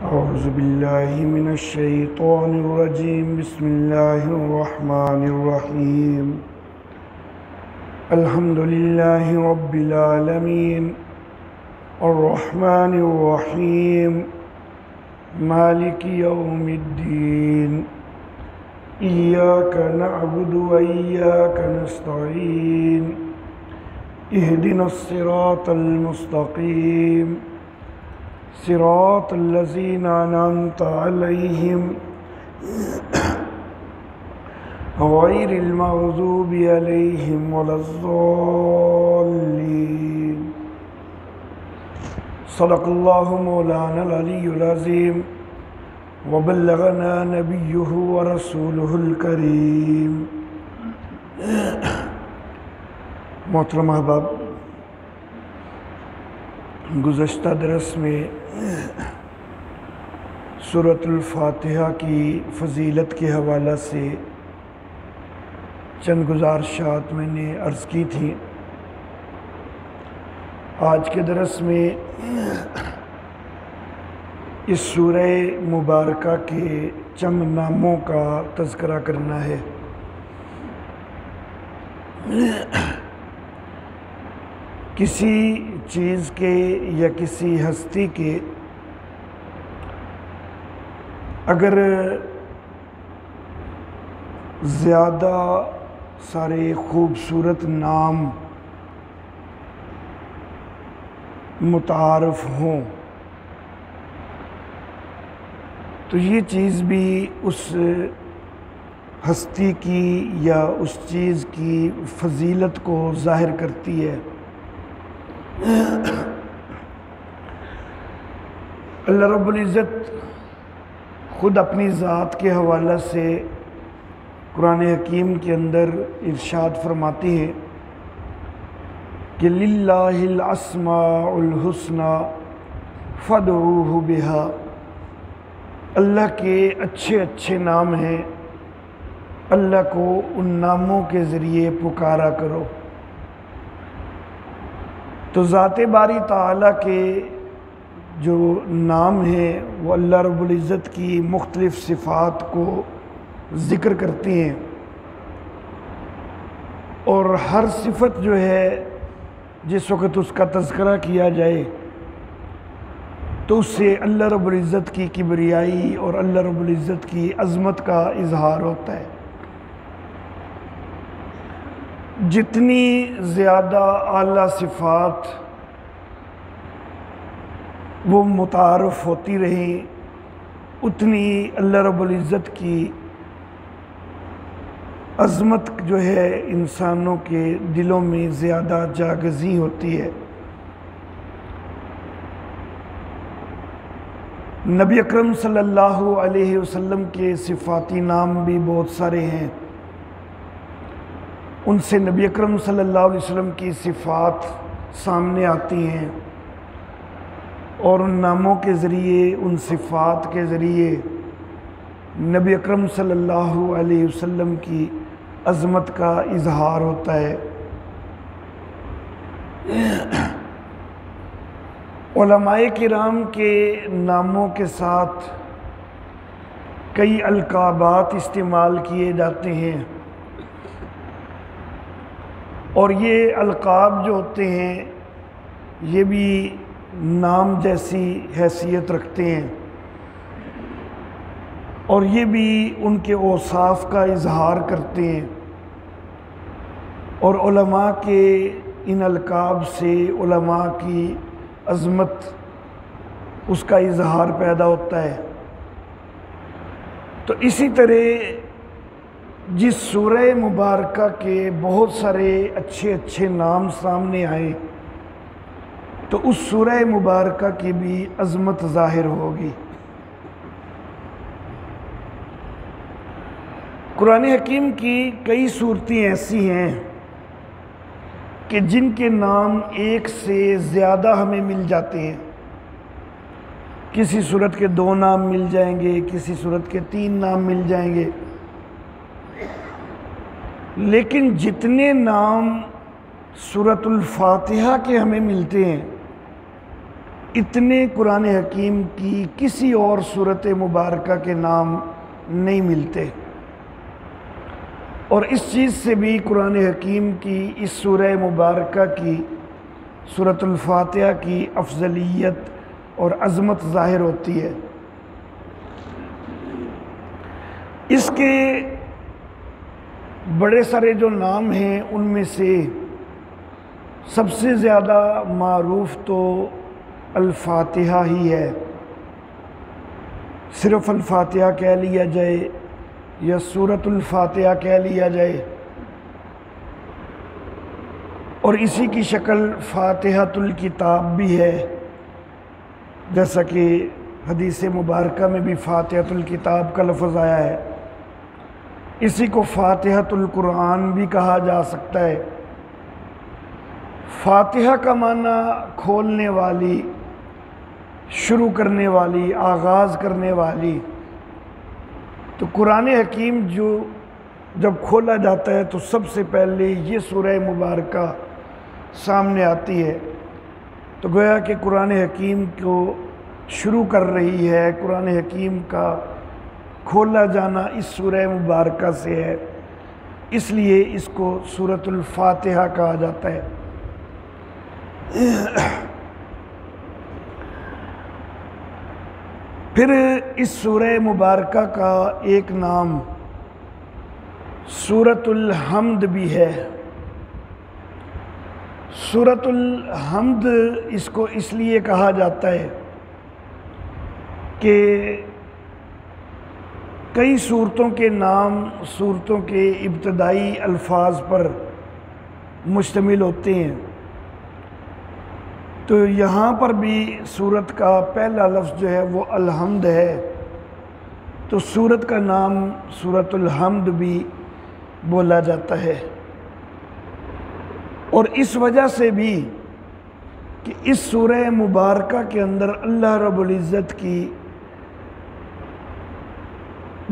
أعوذ بالله من الشيطان الرجيم. بسم الله الرحمن الرحيم. الحمد لله رب العالمين الرحمن الرحيم مالك يوم الدين. إياك نعبد وإياك نستعين. اهدنا الصراط المستقيم صراط الذين أنعمت عليهم غير المغضوب عليهم ولا الضالين. صدق الله مولانا العلي العظيم وبلغنا نبيه ورسوله الكريم. محترم احباب، گزشتہ درس میں سورۃ الفاتحہ کی فضیلت کے حوالہ سے چند گزارشات میں نے عرض کی تھی. آج کے درس میں اس سورہ مبارکہ کے چند ناموں کا تذکرہ کرنا ہے. کسی چیز کے یا کسی ہستی کے اگر زیادہ سارے خوبصورت نام متعارف ہوں تو یہ چیز بھی اس ہستی کی یا اس چیز کی فضیلت کو ظاہر کرتی ہے. اللہ رب العزت خود اپنی ذات کے حوالہ سے قرآن حکیم کے اندر ارشاد فرماتی ہے کہ لِلَّهِ الْأَسْمَاءُ الْحُسْنَى فَادْعُوهُ بِهَا. اللہ کے اچھے اچھے نام ہیں، اللہ کو ان ناموں کے ذریعے پکارا کرو. تو ذات باری تعالیٰ کے جو نام ہیں وہ اللہ رب العزت کی مختلف صفات کو ذکر کرتی ہیں، اور ہر صفت جو ہے جس وقت اس کا تذکرہ کیا جائے تو اس سے اللہ رب العزت کی کبریائی اور اللہ رب العزت کی عظمت کا اظہار ہوتا ہے. جتنی زیادہ اعلیٰ صفات وہ متعارف ہوتی رہیں اتنی اللہ رب العزت کی عظمت جو ہے انسانوں کے دلوں میں زیادہ جاگزی ہوتی ہے. نبی اکرم صلی اللہ علیہ وسلم کے صفاتی نام بھی بہت سارے ہیں. ان سے نبی اکرم صلی اللہ علیہ وسلم کی صفات سامنے آتی ہیں، اور ان ناموں کے ذریعے ان صفات کے ذریعے نبی اکرم صلی اللہ علیہ وسلم کی عظمت کا اظہار ہوتا ہے. علماء کرام کے ناموں کے ساتھ کئی القابات استعمال کیے جاتے ہیں، اور یہ القاب جو ہوتے ہیں یہ بھی نام جیسی حیثیت رکھتے ہیں، اور یہ بھی ان کے اوصاف کا اظہار کرتے ہیں. اور علماء کے ان القاب سے علماء کی عظمت اس کا اظہار پیدا ہوتا ہے. تو اسی طرح جس سورہ مبارکہ کے بہت سارے اچھے اچھے نام سامنے آئے تو اس سورہ مبارکہ کی بھی عظمت ظاہر ہوگی. قرآن حکیم کی کئی صورتیں ایسی ہیں کہ جن کے نام ایک سے زیادہ ہمیں مل جاتے ہیں. کسی صورت کے 2 نام مل جائیں گے، کسی صورت کے 3 نام مل جائیں گے، لیکن جتنے نام سورۃ الفاتحہ کے ہمیں ملتے ہیں اتنے قرآن حکیم کی کسی اور صورت مبارکہ کے نام نہیں ملتے، اور اس چیز سے بھی قرآن حکیم کی اس سورہ مبارکہ کی سورۃ الفاتحہ کی افضلیت اور عظمت ظاہر ہوتی ہے۔ اس کے بڑے سارے جو نام ہیں ان میں سے سب سے زیادہ معروف تو الفاتحہ ہی ہے، صرف الفاتحہ کہہ لیا جائے یا سورۃ الفاتحہ کہہ لیا جائے، اور اسی کی شکل فاتحۃ الکتاب بھی ہے، جیسا کہ حدیث مبارکہ میں بھی فاتحۃ الکتاب کا لفظ آیا ہے۔ اسی کو فاتحۃ القرآن بھی کہا جا سکتا ہے۔ فاتحہ کا معنی کھولنے والی، شروع کرنے والی، آغاز کرنے والی۔ تو قرآن حکیم جب کھولا جاتا ہے تو سب سے پہلے یہ سورہ مبارکہ سامنے آتی ہے، تو گویا کہ قرآن حکیم کو شروع کر رہی ہے، قرآن حکیم کا کھولا جانا اس سورہ مبارکہ سے ہے، اس لیے اس کو سورۃ الفاتحہ کہا جاتا ہے۔ پھر اس سورہ مبارکہ کا ایک نام سورۃ الحمد بھی ہے۔ سورۃ الحمد اس کو اس لیے کہا جاتا ہے کہ کئی سورتوں کے نام سورتوں کے ابتدائی الفاظ پر مشتمل ہوتے ہیں، تو یہاں پر بھی سورت کا پہلا لفظ جو ہے وہ الحمد ہے، تو سورت کا نام سورۃ الحمد بھی بولا جاتا ہے۔ اور اس وجہ سے بھی کہ اس سورہ مبارکہ کے اندر اللہ رب العزت کی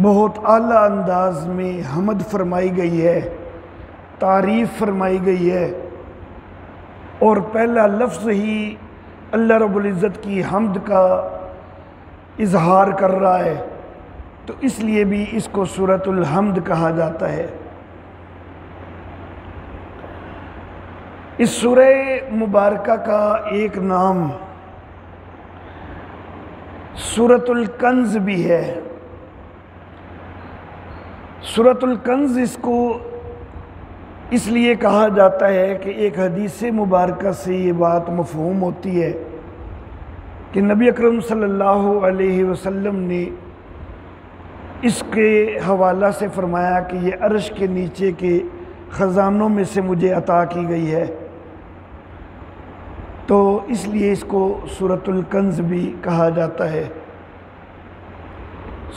بہت اعلیٰ انداز میں حمد فرمائی گئی ہے، تعریف فرمائی گئی ہے، اور پہلا لفظ ہی اللہ رب العزت کی حمد کا اظہار کر رہا ہے، تو اس لیے بھی اس کو سورۃ الحمد کہا جاتا ہے۔ اس سورہ مبارکہ کا ایک نام سورۃ الکنز بھی ہے۔ سورۃ الکنز اس کو اس لیے کہا جاتا ہے کہ ایک حدیث مبارکہ سے یہ بات مفہوم ہوتی ہے کہ نبی اکرم صلی اللہ علیہ وسلم نے اس کے حوالہ سے فرمایا کہ یہ عرش کے نیچے کے خزانوں میں سے مجھے عطا کی گئی ہے، تو اس لیے اس کو سورۃ الکنز بھی کہا جاتا ہے۔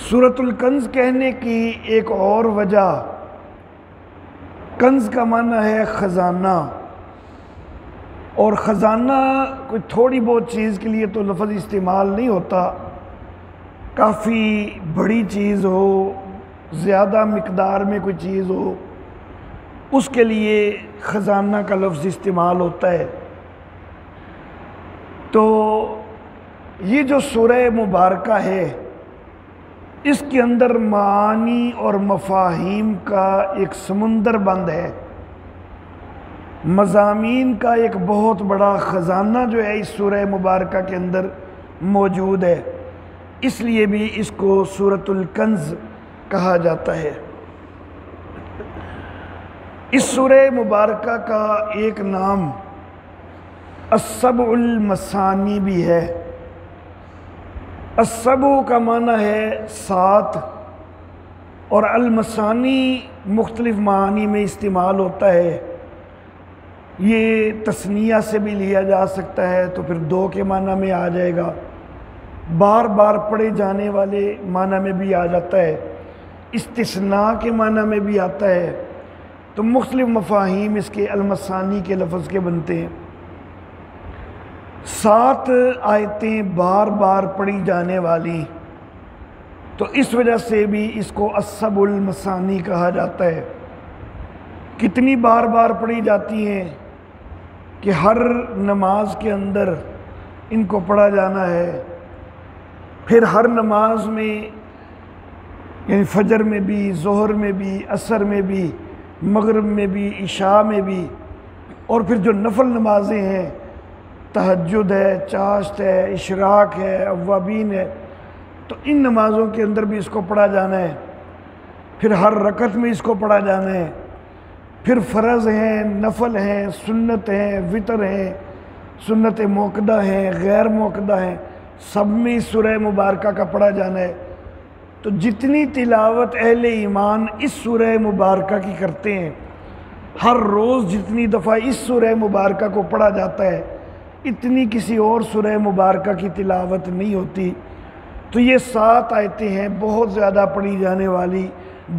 سورۃ الکنز کہنے کی ایک اور وجہ، کنز کا معنی ہے خزانہ، اور خزانہ کوئی تھوڑی بہت چیز کے لیے تو لفظ استعمال نہیں ہوتا، کافی بڑی چیز ہو، زیادہ مقدار میں کوئی چیز ہو، اس کے لیے خزانہ کا لفظ استعمال ہوتا ہے۔ تو یہ جو سورہ مبارکہ ہے اس کے اندر معانی اور مفاہیم کا ایک سمندر بند ہے، مضامین کا ایک بہت بڑا خزانہ جو ہے اس سورہ مبارکہ کے اندر موجود ہے، اس لیے بھی اس کو سورۃ الکنز کہا جاتا ہے۔ اس سورہ مبارکہ کا ایک نام السبع المثانی بھی ہے۔ السبع کا معنی ہے 7، اور المثانی مختلف معانی میں استعمال ہوتا ہے، یہ تثنیہ سے بھی لیا جا سکتا ہے تو پھر 2 کے معنی میں آ جائے گا، بار بار پڑھے جانے والے معنی میں بھی آ جاتا ہے، استثناء کے معنی میں بھی آتا ہے، تو مختلف مفاہیم اس کے المثانی کے لفظ کے بنتے ہیں۔ 7 آیتیں بار بار پڑھی جانے والی، تو اس وجہ سے بھی اس کو السبع المثانی کہا جاتا ہے۔ کتنی بار بار پڑھی جاتی ہیں کہ ہر نماز کے اندر ان کو پڑھا جانا ہے۔ پھر ہر نماز میں یعنی فجر میں بھی، ظہر میں بھی، عصر میں بھی، مغرب میں بھی، عشاء میں بھی، اور پھر جو نفل نمازیں ہیں، تہجد ہے، چاشت ہے، اشراق ہے، اوابین ہے، تو ان نمازوں کے اندر بھی اس کو پڑھا جانا ہے۔ پھر ہر رکعت میں اس کو پڑھا جانا ہے۔ پھر فرض ہیں، نفل ہیں، سنت ہیں، وطر ہیں، سنت موقدہ ہیں، غیر موقدہ ہیں، سب میں اس سورہ مبارکہ کا پڑھا جانا ہے۔ تو جتنی تلاوت اہل ایمان اس سورہ مبارکہ کی کرتے ہیں، ہر روز جتنی دفعہ اس سورہ مبارکہ کو پڑھا جاتا ہے، اتنی کسی اور سورہ مبارکہ کی تلاوت نہیں ہوتی۔ تو یہ 7 آیتیں ہیں بہت زیادہ پڑھی جانے والی،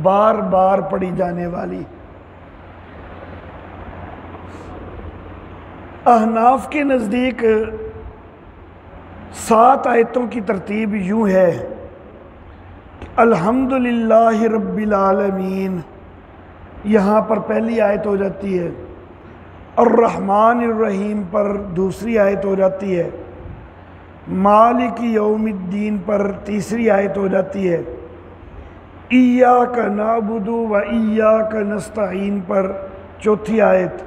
بار بار پڑھی جانے والی۔ احناف کے نزدیک 7 آیتوں کی ترتیب یوں ہے کہ الحمدللہ رب العالمین، یہاں پر پہلی آیت ہو جاتی ہے۔ الرحمن الرحیم پر دوسری آیت ہو جاتی ہے۔ مالک یوم الدین پر تیسری آیت ہو جاتی ہے۔ ایاک نعبد و ایاک نستعین پر چوتھی آیت۔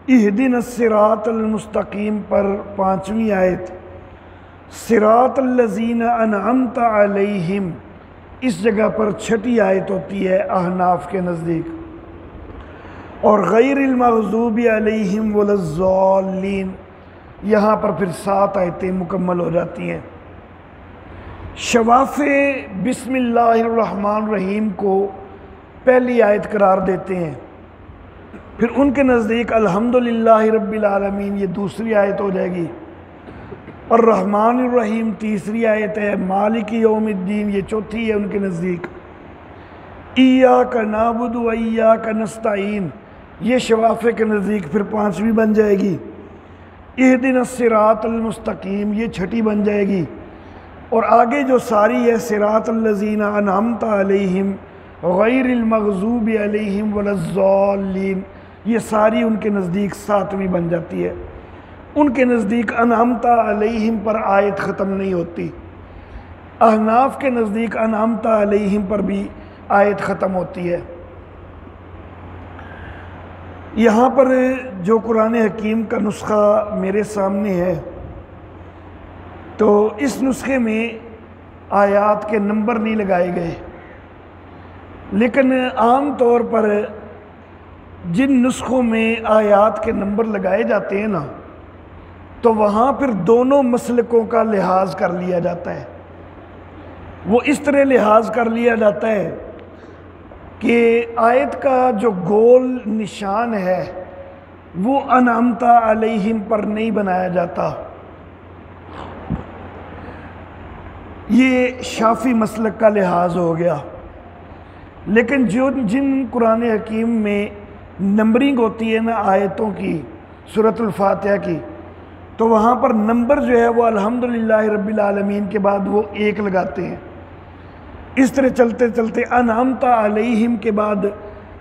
اہدنا الصراط المستقیم پر 5ویں آیت۔ صراط الذین انعمت علیہم اس جگہ پر 6ٹھی آیت ہوتی ہے احناف کے نزدیک۔ اور غیر المغضوب علیہم ولا الضالین، یہاں پر پھر 7 آیتیں مکمل ہو جاتی ہیں۔ شوافع بسم اللہ الرحمن الرحیم کو پہلی آیت قرار دیتے ہیں، پھر ان کے نزدیک الحمدللہ رب العالمین یہ دوسری آیت ہو جائے گی، الرحمن الرحیم تیسری آیت ہے، مالک یوم الدین یہ چوتھی ہے ان کے نزدیک، ایاک نعبد و ایاک نستعین یہ شوافع کے نزدیک پھر 5ویں بن جائے گی، اہدنا الصراط المستقیم یہ 6ٹھی بن جائے گی، اور آگے جو ساری ہے صراط الذین انعمت علیہم غیر المغضوب علیہم ولا الضالین یہ ساری ان کے نزدیک 7ویں بن جاتی ہے۔ ان کے نزدیک انعمت علیہم پر آیت ختم نہیں ہوتی، احناف کے نزدیک انعمت علیہم پر بھی آیت ختم ہوتی ہے۔ یہاں پر جو قرآن حکیم کا نسخہ میرے سامنے ہے، تو اس نسخے میں آیات کے نمبر نہیں لگائے گئے، لیکن عام طور پر جن نسخوں میں آیات کے نمبر لگائے جاتے ہیں نا، تو وہاں پھر دونوں مسلکوں کا لحاظ کر لیا جاتا ہے۔ وہ اس طرح لحاظ کر لیا جاتا ہے کہ آیت کا جو گول نشان ہے وہ انعمت علیہم پر نہیں بنایا جاتا، یہ شافعی مسلک کا لحاظ ہو گیا۔ لیکن جن قرآن حکیم میں نمبرنگ ہوتی ہے نا آیتوں کی، سورۃ الفاتحہ کی، تو وہاں پر نمبر جو ہے وہ الحمدللہ رب العالمین کے بعد وہ 1 لگاتے ہیں۔ اس طرح چلتے چلتے انعمت علیہم کے بعد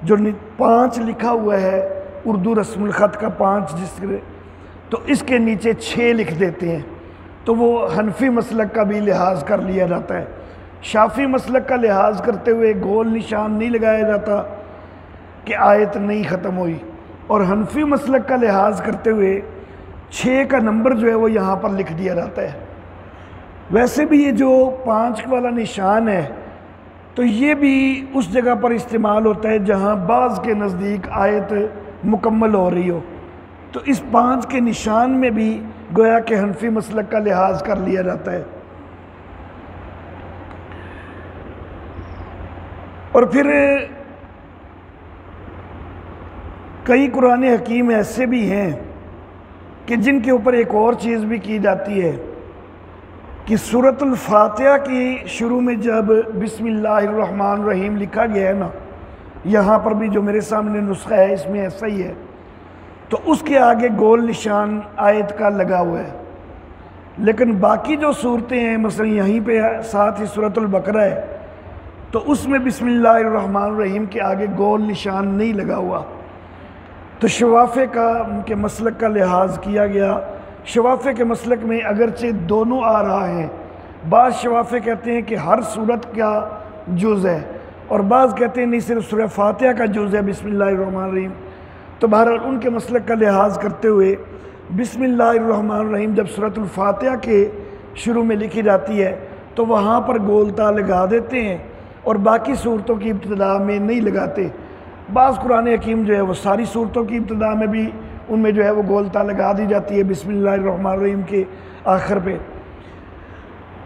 جو 5 لکھا ہوا ہے اردو رسم الخط کا 5 جس کے، تو اس کے نیچے 6 لکھ دیتے ہیں، تو وہ حنفی مسلک کا بھی لحاظ کر لیا جاتا ہے۔ شافعی مسلک کا لحاظ کرتے ہوئے گول نشان نہیں لگایا جاتا کہ آیت نہیں ختم ہوئی، اور حنفی مسلک کا لحاظ کرتے ہوئے 6 کا نمبر جو ہے وہ یہاں پر لکھ دیا جاتا ہے۔ ویسے بھی یہ جو 5 والا نشان ہے تو یہ بھی اس جگہ پر استعمال ہوتا ہے جہاں بعض کے نزدیک آیت مکمل ہو رہی ہو، تو اس 5 کے نشان میں بھی گویا کہ حنفی مسلک کا لحاظ کر لیا جاتا ہے۔ اور پھر کئی قرآن حکیم ایسے بھی ہیں کہ جن کے اوپر ایک اور چیز بھی کی جاتی ہے کہ سورۃ الفاتحہ کی شروع میں جب بسم اللہ الرحمن الرحیم لکھا گیا ہے نا، یہاں پر بھی جو میرے سامنے نسخہ ہے اس میں ایسا ہی ہے، تو اس کے آگے گول نشان آیت کا لگا ہوا ہے۔ لیکن باقی جو صورتیں ہیں، مثلا یہیں پہ ساتھ ہی سورۃ البقرہ ہے، تو اس میں بسم اللہ الرحمن الرحیم کے آگے گول نشان نہیں لگا ہوا۔ تو شوافع کا ان کے مسلک کا لحاظ کیا گیا شوافے کے مسلک میں اگرچہ دونوں آ رہا ہے، بعض شوافے کہتے ہیں کہ ہر سورت کا جز ہے، اور بعض کہتے ہیں نہیں صرف سورہ فاتحہ کا جز ہے بسم اللہ الرحمن الرحیم۔ تو بہرحال ان کے مسلک کا لحاظ کرتے ہوئے بسم اللہ الرحمن الرحیم جب سورۃ الفاتحہ کے شروع میں لکھی جاتی ہے تو وہاں پر گولتا لگا دیتے ہیں اور باقی صورتوں کی ابتدا میں نہیں لگاتے۔ بعض قرآن حکیم جو ہے وہ ساری صورتوں کی ابتدا میں بھی ان میں جو ہے وہ گولتا لگا دی جاتی ہے بسم اللہ الرحمن الرحیم کے آخر پہ۔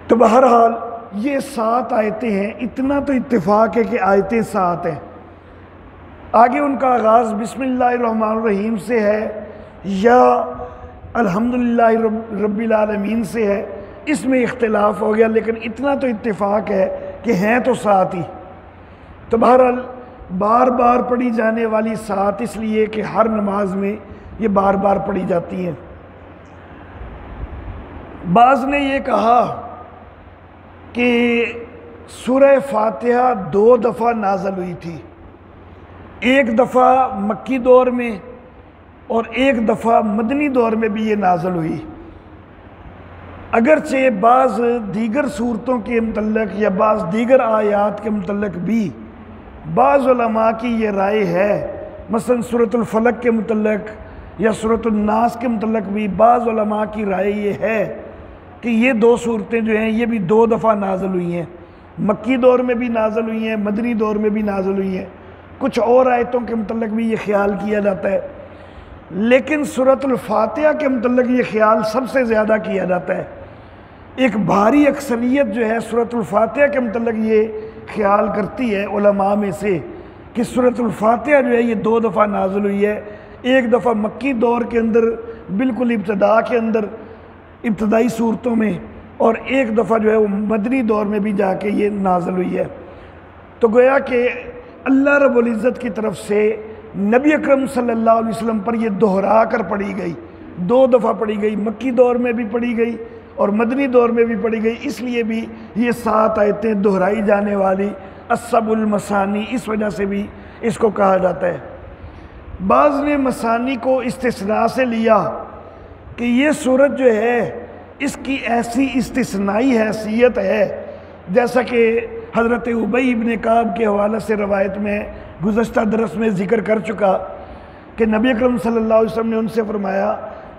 تو بہرحال یہ 7 آیتیں ہیں، اتنا تو اتفاق ہے کہ آیتیں 7 ہیں۔ آگے ان کا آغاز بسم اللہ الرحمن الرحیم سے ہے یا الحمدللہ رب العالمین سے ہے، اس میں اختلاف ہو گیا، لیکن اتنا تو اتفاق ہے کہ ہیں تو 7 ہی۔ تو بہرحال بار بار پڑھی جانے والی 7 اس لیے کہ ہر نماز میں یہ بار بار پڑھی جاتی ہیں۔ بعض نے یہ کہا کہ سورہ فاتحہ 2 دفعہ نازل ہوئی تھی، ایک دفعہ مکی دور میں اور ایک دفعہ مدنی دور میں بھی یہ نازل ہوئی۔ اگرچہ بعض دیگر صورتوں کے متعلق یا بعض دیگر آیات کے متعلق بھی بعض علماء کی یہ رائے ہے، مثلا سورۃ الفلق کے متعلق یا سورۃ الناس کے متعلق بھی بعض علماء کی رائے یہ ہے کہ یہ 2 صورتیں جو ہیں یہ بھی 2 دفعہ نازل ہوئی ہیں، مکی دور میں بھی نازل ہوئی ہیں، مدنی دور میں بھی نازل ہوئی ہیں۔ کچھ اور آیتوں کے متعلق بھی یہ خیال کیا جاتا ہے، لیکن سورۃ الفاتحہ کے متعلق یہ خیال سب سے زیادہ کیا جاتا ہے۔ ایک بھاری اکثریت جو ہے سورۃ الفاتحہ کے متعلق یہ خیال کرتی ہے علماء میں سے کہ سورۃ الفاتحہ جو ہے یہ 2 دفعہ نازل ہوئی ہے، ایک دفعہ مکی دور کے اندر بالکل ابتدا کے اندر ابتدائی صورتوں میں، اور ایک دفعہ جو ہے وہ مدنی دور میں بھی جا کے یہ نازل ہوئی ہے۔ تو گویا کہ اللہ رب العزت کی طرف سے نبی اکرم صلی اللہ علیہ وسلم پر یہ دہرا کر پڑھی گئی، 2 دفعہ پڑھی گئی، مکی دور میں بھی پڑھی گئی اور مدنی دور میں بھی پڑھی گئی، اس لیے بھی یہ 7 آیتیں دہرائی جانے والی السبع المثانی اس وجہ سے بھی اس کو کہا جاتا ہے۔ بعض نے مثانی کو استثناء سے لیا کہ یہ صورت جو ہے اس کی ایسی استثنائی حیثیت ہے، جیسا کہ حضرت ابی ابن کعب کے حوالے سے روایت میں گزشتہ درس میں ذکر کر چکا کہ نبی اکرم صلی اللہ علیہ وسلم نے ان سے فرمایا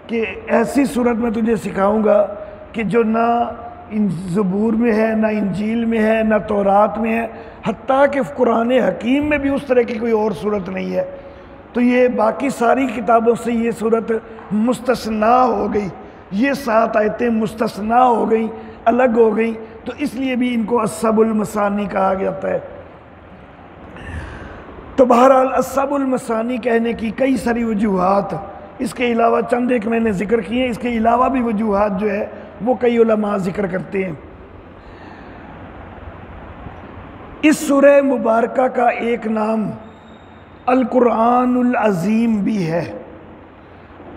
کہ ایسی صورت میں تجھے سکھاؤں گا کہ جو نہ زبور میں ہے، نہ انجیل میں ہے، نہ تورات میں ہے، حتیٰ کہ قرآن حکیم میں بھی اس طرح کی کوئی اور صورت نہیں ہے۔ تو یہ باقی ساری کتابوں سے یہ صورت مستثنیٰ ہو گئی، یہ 7 آیتیں مستثنیٰ ہو گئیں، الگ ہو گئیں، تو اس لیے بھی ان کو السبع المثانی کہا جاتا ہے۔ تو بہرحال السبع المثانی کہنے کی کئی ساری وجوہات، اس کے علاوہ چند ایک میں نے ذکر کیے، اس کے علاوہ بھی وجوہات جو ہے وہ کئی علماء ذکر کرتے ہیں۔ اس سورہ مبارکہ کا ایک نام القرآن العظیم بھی ہے۔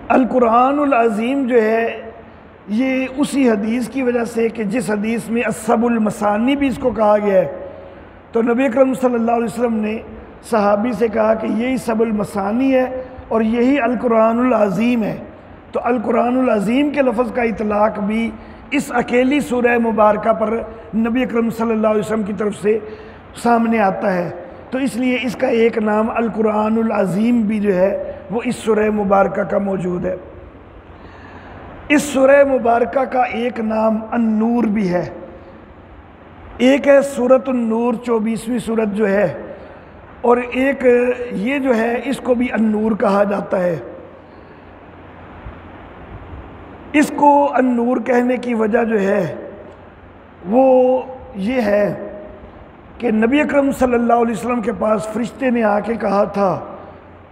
القرآن العظیم جو ہے یہ اسی حدیث کی وجہ سے کہ جس حدیث میں السبع المثانی بھی اس کو کہا گیا ہے، تو نبی اکرم صلی اللہ علیہ وسلم نے صحابی سے کہا کہ یہی سبع المثانی ہے اور یہی القرآن العظیم ہے۔ تو القرآن العظیم کے لفظ کا اطلاق بھی اس اکیلی سورہ مبارکہ پر نبی اکرم صلی اللہ علیہ وسلم کی طرف سے سامنے آتا ہے، تو اس لیے اس کا ایک نام القرآن العظیم بھی جو ہے وہ اس سورہ مبارکہ کا موجود ہے۔ اس سورہ مبارکہ کا ایک نام النور بھی ہے، ایک ہے سورۃ النور 24ویں سورت جو ہے، اور ایک یہ جو ہے اس کو بھی النور کہا جاتا ہے۔ اس کو النور کہنے کی وجہ جو ہے وہ یہ ہے کہ نبی اکرم صلی اللہ علیہ وسلم کے پاس فرشتے نے آ کے کہا تھا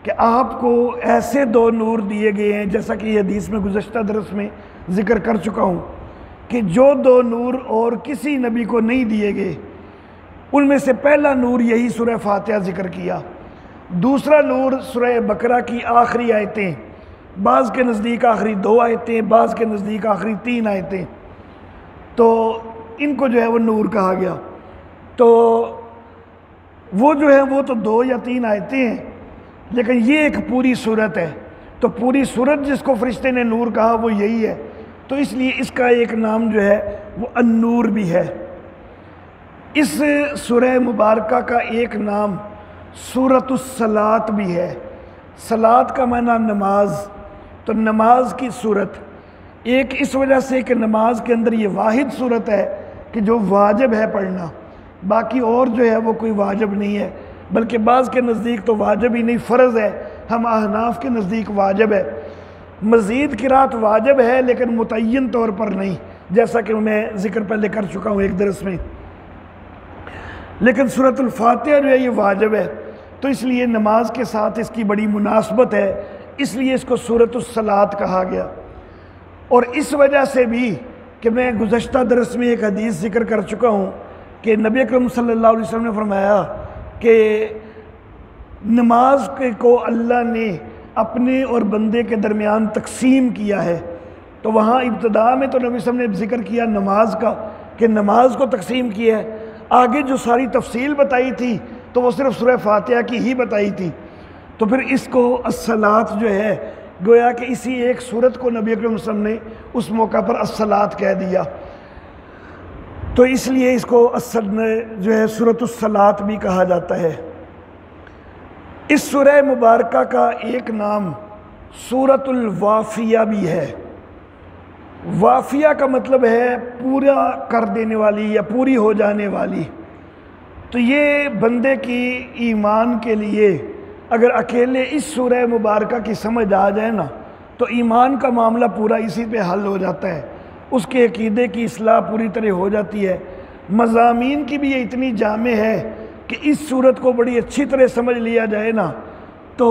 کہ آپ کو ایسے 2 نور دیے گئے ہیں، جیسا کہ یہ حدیث میں گزشتہ درس میں ذکر کر چکا ہوں کہ جو 2 نور اور کسی نبی کو نہیں دیے گئے، ان میں سے پہلا نور یہی سورہ فاتحہ ذکر کیا، دوسرا نور سورہ بقرہ کی آخری آیتیں، بعض کے نزدیک آخری 2 آیتیں، بعض کے نزدیک آخری 3 آیتیں، تو ان کو جو ہے وہ نور کہا گیا۔ تو وہ جو ہے وہ تو 2 یا 3 آیتیں ہیں، لیکن یہ ایک پوری صورت ہے، تو پوری صورت جس کو فرشتے نے نور کہا وہ یہی ہے۔ تو اس لیے اس کا ایک نام جو ہے وہ النور بھی ہے۔ اس سورہ مبارکہ کا ایک نام سورۃ الصلاۃ بھی ہے۔ صلاۃ کا معنی نماز، تو نماز کی صورت ایک اس وجہ سے کہ نماز کے اندر یہ واحد صورت ہے کہ جو واجب ہے پڑھنا، باقی اور جو ہے وہ کوئی واجب نہیں ہے، بلکہ بعض کے نزدیک تو واجب ہی نہیں، فرض ہے، ہم احناف کے نزدیک واجب ہے۔ مزید قرات واجب ہے لیکن متعین طور پر نہیں، جیسا کہ میں ذکر پہلے کر چکا ہوں ایک درس میں، لیکن سورۃ الفاتحہ جو ہے یہ واجب ہے، تو اس لیے نماز کے ساتھ اس کی بڑی مناسبت ہے، اس لیے اس کو سورۃ الصلاۃ کہا گیا۔ اور اس وجہ سے بھی کہ میں گزشتہ درس میں ایک حدیث ذکر کر چکا ہوں کہ نبی اکرم صلی اللہ علیہ وسلم نے فرمایا کہ نماز کو اللہ نے اپنے اور بندے کے درمیان تقسیم کیا ہے، تو وہاں ابتدا میں تو نبی صلی اللہ علیہ وسلم نے ذکر کیا نماز کا کہ نماز کو تقسیم کیا ہے، آگے جو ساری تفصیل بتائی تھی تو وہ صرف سورہ فاتحہ کی ہی بتائی تھی، تو پھر اس کو الصلاۃ جو ہے گویا کہ اسی ایک سورت کو نبی اکرم صلی اللہ علیہ وسلم نے اس موقع پر الصلاۃ کہہ دیا، تو اس لیے اس کو جو ہے سورۃ الصلاۃ بھی کہا جاتا ہے۔ اس سورہ مبارکہ کا ایک نام سورۃ الوافیہ بھی ہے۔ وافیہ کا مطلب ہے پورا کر دینے والی یا پوری ہو جانے والی، تو یہ بندے کی ایمان کے لیے اگر اکیلے اس سورہ مبارکہ کی سمجھ آ جائے نا تو ایمان کا معاملہ پورا اسی پہ حل ہو جاتا ہے، اس کے عقیدے کی اصلاح پوری طرح ہو جاتی ہے۔ مضامین کی بھی یہ اتنی جامع ہے کہ اس صورت کو بڑی اچھی طرح سمجھ لیا جائے نا تو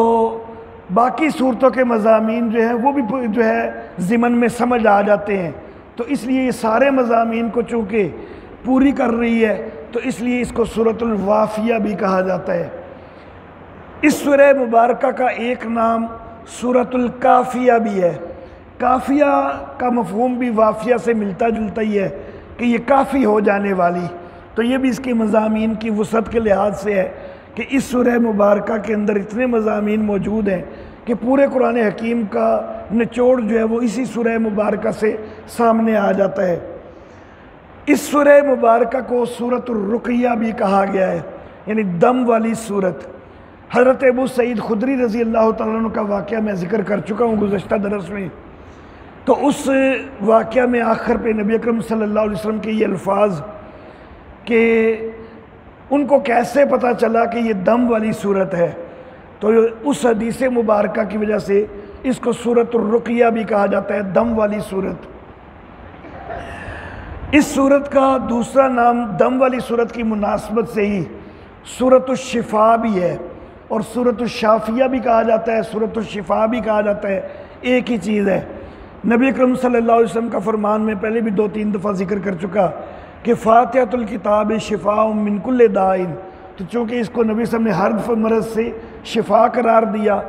باقی صورتوں کے مضامین جو ہیں وہ بھی جو ہے ضمن میں سمجھ آ جاتے ہیں، تو اس لیے یہ سارے مضامین کو چونکہ پوری کر رہی ہے تو اس لیے اس کو سورۃ الوافیہ بھی کہا جاتا ہے۔ اس سورہ مبارکہ کا ایک نام سورۃ الکافیہ بھی ہے۔ کافیہ کا مفہوم بھی وافیہ سے ملتا جلتا ہی ہے کہ یہ کافی ہو جانے والی، تو یہ بھی اس کے مضامین کی وسعت کے لحاظ سے ہے کہ اس سورہ مبارکہ کے اندر اتنے مضامین موجود ہیں کہ پورے قرآن حکیم کا نچوڑ جو ہے وہ اسی سورہ مبارکہ سے سامنے آ جاتا ہے۔ اس سورہ مبارکہ کو سورۃ الرقیہ بھی کہا گیا ہے، یعنی دم والی سورت۔ حضرت ابو سعید خدری رضی اللہ تعالیٰ عنہ کا واقعہ میں ذکر کر چکا ہوں گزشتہ درس میں، تو اس واقعہ میں آخر پہ نبی اکرم صلی اللہ علیہ وسلم کے یہ الفاظ کہ ان کو کیسے پتہ چلا کہ یہ دم والی صورت ہے، تو اس حدیث مبارکہ کی وجہ سے اس کو سورۃ الرقیہ بھی کہا جاتا ہے، دم والی صورت۔ اس صورت کا دوسرا نام دم والی صورت کی مناسبت سے ہی سورۃ الشفاء بھی ہے، اور سورۃ الشافیہ بھی کہا جاتا ہے، سورۃ الشفاء بھی کہا جاتا ہے، ایک ہی چیز ہے۔ نبی اکرم صلی اللہ علیہ وسلم کا فرمان میں پہلے بھی 2-3 دفعہ ذکر کر چکا کہ فاتحۃ الکتاب شفاء من کل داء، تو چونکہ اس کو نبی صلی اللہ علیہ وسلم نے ہر مرض سے شفا قرار دیا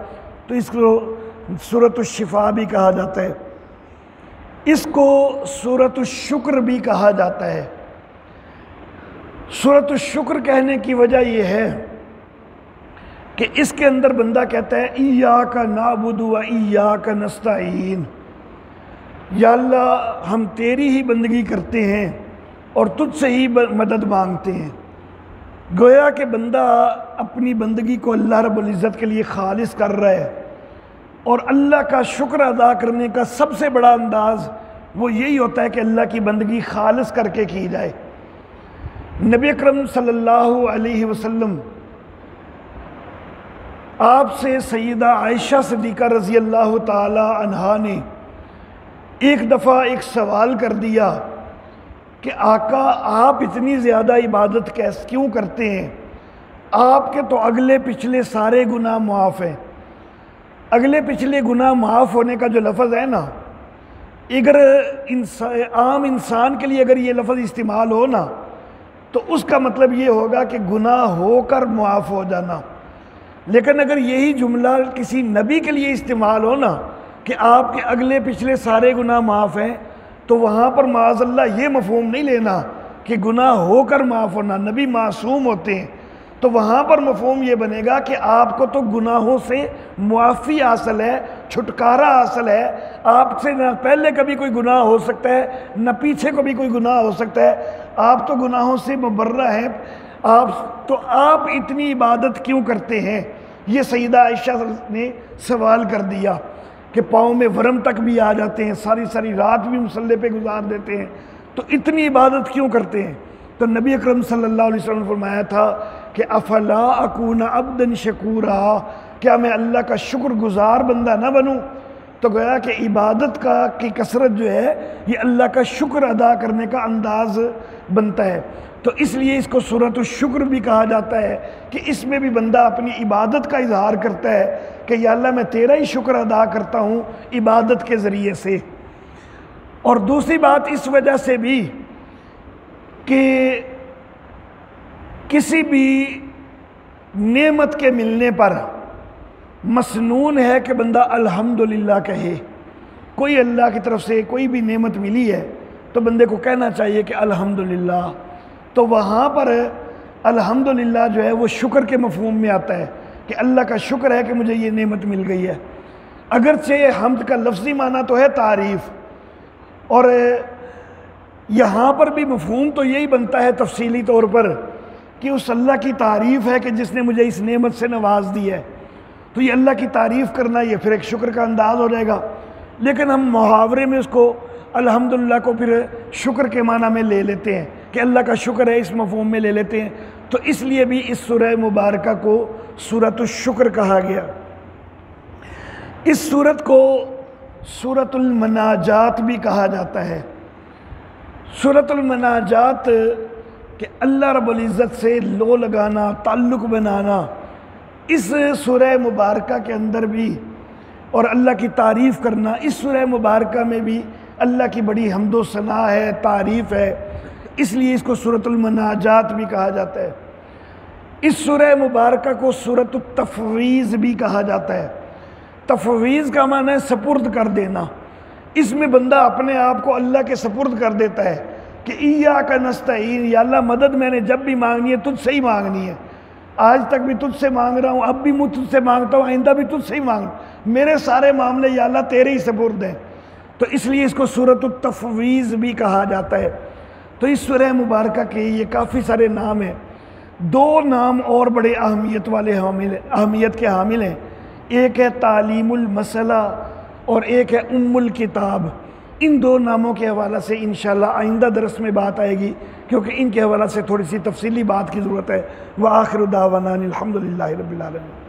تو اس کو سورۃ الشفاء بھی کہا جاتا ہے۔ اس کو سورۃ الشکر بھی کہا جاتا ہے۔ سورۃ الشکر کہنے کی وجہ یہ ہے کہ اس کے اندر بندہ کہتا ہے ایاک نعبد و ایاک نستعین، یا اللہ ہم تیری ہی بندگی کرتے ہیں اور تجھ سے ہی مدد مانگتے ہیں۔ گویا کہ بندہ اپنی بندگی کو اللہ رب العزت کے لیے خالص کر رہا ہے، اور اللہ کا شکر ادا کرنے کا سب سے بڑا انداز وہ یہی ہوتا ہے کہ اللہ کی بندگی خالص کر کے کی جائے۔ نبی اکرم صلی اللہ علیہ وسلم آپ سے سیدہ عائشہ صدیقہ رضی اللہ تعالی عنہا نے ایک دفعہ ایک سوال کر دیا کہ آقا آپ اتنی زیادہ عبادت کیوں کرتے ہیں؟ آپ کے تو اگلے پچھلے سارے گناہ معاف ہیں۔ اگلے پچھلے گناہ معاف ہونے کا جو لفظ ہے نا، اگر عام انسان کے لیے اگر یہ لفظ استعمال ہو نا تو اس کا مطلب یہ ہوگا کہ گناہ ہو کر معاف ہو جانا، لیکن اگر یہی جملہ کسی نبی کے لیے استعمال ہو نا کہ آپ کے اگلے پچھلے سارے گناہ معاف ہیں، تو وہاں پر معاذ اللہ یہ مفہوم نہیں لینا کہ گناہ ہو کر معاف ہونا، نبی معصوم ہوتے ہیں، تو وہاں پر مفہوم یہ بنے گا کہ آپ کو تو گناہوں سے معافی حاصل ہے، چھٹکارا حاصل ہے، آپ سے نہ پہلے کبھی کوئی گناہ ہو سکتا ہے نہ پیچھے کبھی کوئی گناہ ہو سکتا ہے، آپ تو گناہوں سے مبرہ ہیں، آپ اتنی عبادت کیوں کرتے ہیں؟ یہ سیدہ عائشہ نے سوال کر دیا کہ پاؤں میں ورم تک بھی آ جاتے ہیں، ساری ساری رات بھی مصلی پہ گزار دیتے ہیں، تو اتنی عبادت کیوں کرتے ہیں؟ تو نبی اکرم صلی اللہ علیہ وسلم نے فرمایا تھا کہ افلا اکون عبدا شکورا، کیا میں اللہ کا شکر گزار بندہ نہ بنوں؟ تو گویا کہ عبادت کی کثرت جو ہے یہ اللہ کا شکر ادا کرنے کا انداز بنتا ہے، تو اس لیے اس کو سورۃ الشکر بھی کہا جاتا ہے کہ اس میں بھی بندہ اپنی عبادت کا اظہار کرتا ہے کہ یا اللہ میں تیرا ہی شکر ادا کرتا ہوں عبادت کے ذریعے سے۔ اور دوسری بات اس وجہ سے بھی کہ کسی بھی نعمت کے ملنے پر مسنون ہے کہ بندہ الحمدللہ کہے، کوئی اللہ کی طرف سے کوئی بھی نعمت ملی ہے تو بندے کو کہنا چاہیے کہ الحمدللہ، تو وہاں پر الحمدللہ جو ہے وہ شکر کے مفہوم میں آتا ہے کہ اللہ کا شکر ہے کہ مجھے یہ نعمت مل گئی ہے، اگرچہ حمد کا لفظی معنی تو ہے تعریف، اور یہاں پر بھی مفہوم تو یہی بنتا ہے تفصیلی طور پر کہ اس اللہ کی تعریف ہے کہ جس نے مجھے اس نعمت سے نواز دی ہے، تو یہ اللہ کی تعریف کرنا یہ پھر ایک شکر کا انداز ہو جائے گا، لیکن ہم محاورے میں اس کو الحمدللہ کو پھر شکر کے معنی میں لے لیتے ہیں کہ اللہ کا شکر ہے، اس مفہوم میں لے لیتے ہیں، تو اس لیے بھی اس سورہ مبارکہ کو سورۃ الشکر کہا گیا۔ اس سورت کو سورۃ المناجات بھی کہا جاتا ہے۔ سورۃ المناجات کہ اللہ رب العزت سے لو لگانا، تعلق بنانا، اس سورہ مبارکہ کے اندر بھی، اور اللہ کی تعریف کرنا، اس سورہ مبارکہ میں بھی اللہ کی بڑی حمد و ثنا ہے، تعریف ہے، اس لیے اس کو سورۃ المناجات بھی کہا جاتا ہے۔ اس سورہ مبارکہ کو سورۃ التفویض بھی کہا جاتا ہے۔ تفویض کا معنی ہے سپرد کر دینا، اس میں بندہ اپنے آپ کو اللہ کے سپرد کر دیتا ہے کہ ایاک نستعین، یا اللہ مدد میں نے جب بھی مانگنی ہے تجھ سے ہی مانگنی ہے، آج تک بھی تجھ سے مانگ رہا ہوں، اب بھی میں تجھ سے مانگتا ہوں، آئندہ بھی تجھ سے ہی مانگ، میرے سارے معاملے یا اللہ تیرے ہی سپرد ہیں، تو اس لیے اس کو سورۃ التفویض بھی کہا جاتا ہے۔ تو اس سورہ مبارکہ کے یہ کافی سارے نام ہیں، دو نام اور بڑے اہمیت کے حامل ہیں، ایک ہے تعلیم المسئلہ اور ایک ہے ام الکتاب۔ ان دو ناموں کے حوالہ سے انشاءاللہ آئندہ درس میں بات آئے گی، کیونکہ ان کے حوالہ سے تھوڑی سی تفصیلی بات کی ضرورت ہے۔ وآخر دعوانا الحمدللہ رب العالمین۔